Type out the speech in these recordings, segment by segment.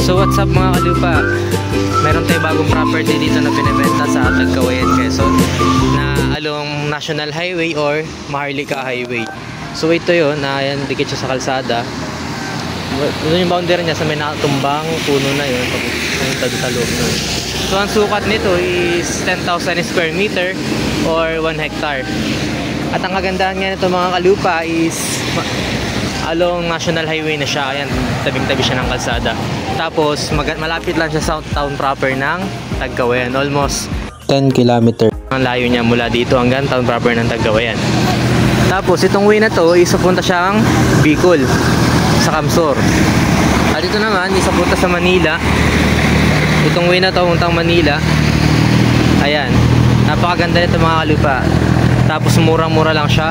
So what's up mga kalupa, meron tayong bagong property dito na binibenta sa Tagkawayan, Quezon, na along National Highway or Maharlika Highway. So ito yun, yan, dikit siya sa kalsada. Ito yung boundary niya sa may natumbang puno na yun, papunta sa loob nun. So ang sukat nito is 10,000 square meter or 1 hectare. At ang kagandahan nga nito mga kalupa is along National Highway na siya. Ayan, tabing-tabi siya ng kalsada. Tapos malapit lang siya sa town proper ng Tagkawayan. Almost 10 km ang layo niya mula dito hanggang town proper ng Tagkawayan. Tapos itong way na to is papunta siyang Bicol sa Kamsor. At ito naman is papunta sa Manila. Itong way na to papuntang Manila. Ayan, napakaganda nito mga kalupa. Tapos murang-mura lang siya.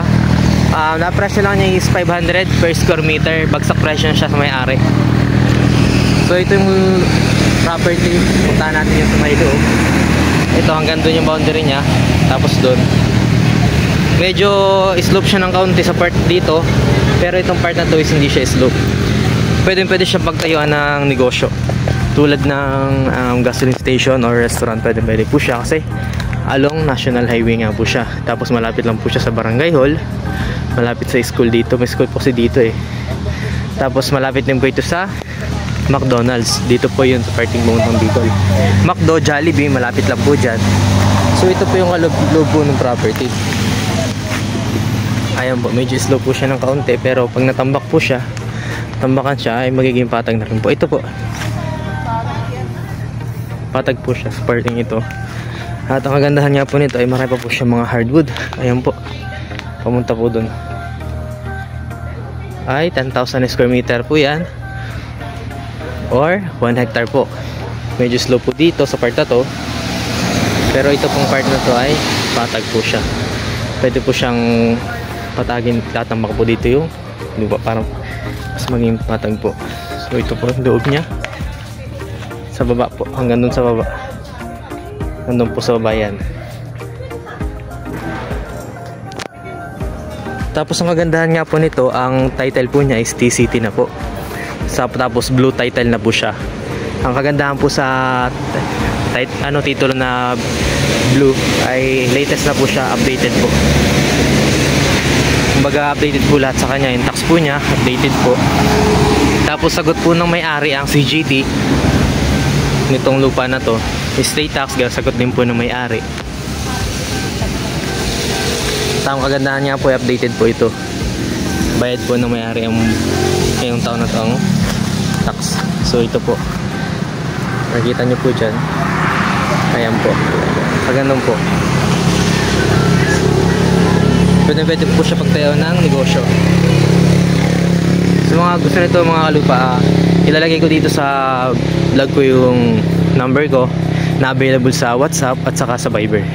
Na presyo lang niya is 500 per square meter. Bagsak presyo siya sa may-ari. So ito yung property. Puntahan natin yung sa may loob. Ito hanggang doon yung boundary niya. Tapos doon medyo slope siya ng kaunti sa part dito. Pero itong part na to is hindi siya slope. Pwede siya pagtayuan ng negosyo. Tulad ng gasoline station or restaurant. Pwede po siya kasi along National Highway nga po siya. Tapos malapit lang po siya sa Barangay Hall. Malapit sa school dito. May school po kasi dito eh. Tapos malapit din po ito sa McDonald's. Dito po yun sa parting ng Bicol. McDo, Jollibee, malapit lang po dyan. So ito po yung kaloob po ng property. Ayan po, medyo slow po siya ng kaunti. Pero pag natambak po siya, tambakan siya, ay magiging patag na rin po. Ito po, patag po siya sa parting ito. At ang kagandahan nga po nito ay marami pa po siya mga hardwood. Ayan po, pamunta po dun. Ay 10,000 square meter po yan or 1 hectare po. Medyo slow po dito sa part na to. Pero ito pong part na to ay patag po siya. Pwede po siyang patagin, tatambak po dito yung lupa para mas maging patag po. So ito po yung loob niya. Sa baba po, hanggang dun sa baba. Nandun po sa baba yan. Tapos ang kagandahan nga po nito, ang title po niya is TCT na po. Tapos blue title na po siya. Ang kagandahan po sa titulo na blue ay latest na po siya, updated po. Kumbaga updated po lahat sa kanya. Yung tax po niya, updated po. Tapos sagot po ng may-ari ang CGT nitong lupa na to. State tax, sagot din po ng may-ari. Ang kagandahan niya po, updated po ito. Bayad po ng may-ari ngayong taon na ito ang tax. So ito po, nakikita nyo po dyan. Ayan po, kagandang po. Pwede po siya pagtayo ng negosyo. So mga gusto nito mga kalupa, ilalagay ko dito sa vlog ko yung number ko na available sa WhatsApp at saka sa Viber.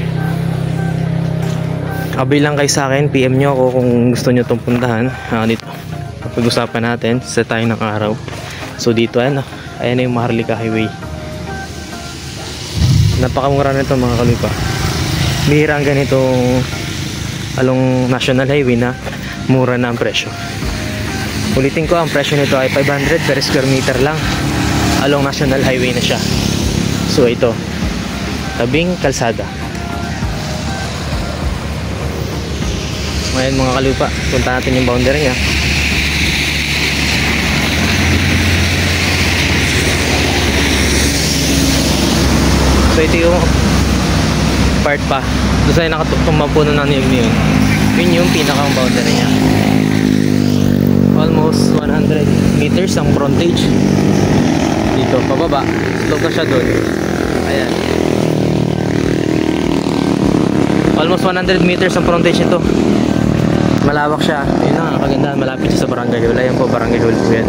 Abay lang kayo sa akin, PM nyo ako kung gusto nyo itong puntahan. Dito pag-usapan natin, set tayo ng araw. So dito ayan na yung Maharlika Highway. Napakamura na ito mga kalupa. Bihira ang ganitong along National Highway na mura na ang presyo. Ulitin ko, ang presyo nito ay 500 per square meter lang. Along National Highway na siya. So ito, tabing kalsada. Ngayon mga kalupa, punta natin yung boundary niya. So ito yung part pa. Doon sa'yo nakatumbang puno ng niyog niyon. Yun yung pinakang boundary niya. Almost 100 meters ang frontage. Dito, pababa. Slope na siya doon. Ayan. Almost 100 meters ang frontage nito. Malawak siya. Ayun na, kagandahan, malapit siya sa Barangay Hall. Ayan po, Barangay Hall po yan.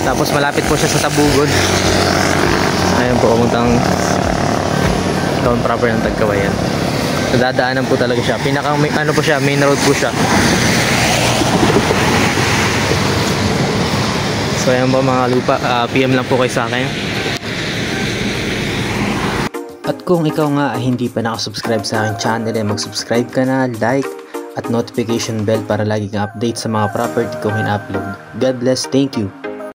Tapos malapit po siya sa Tabugon. Ayan po, pamuntang town proper ng Tagkawayan. Nadadaanan po talaga siya. Pinakang ano po siya, main road po siya. So ayan po mga lupa, PM lang po kayo sa akin. At kung ikaw nga ay hindi pa nakasubscribe sa aking channel, ay mag-subscribe ka na, like, at notification bell para lagi kang update sa mga property kong in-upload. God bless, thank you.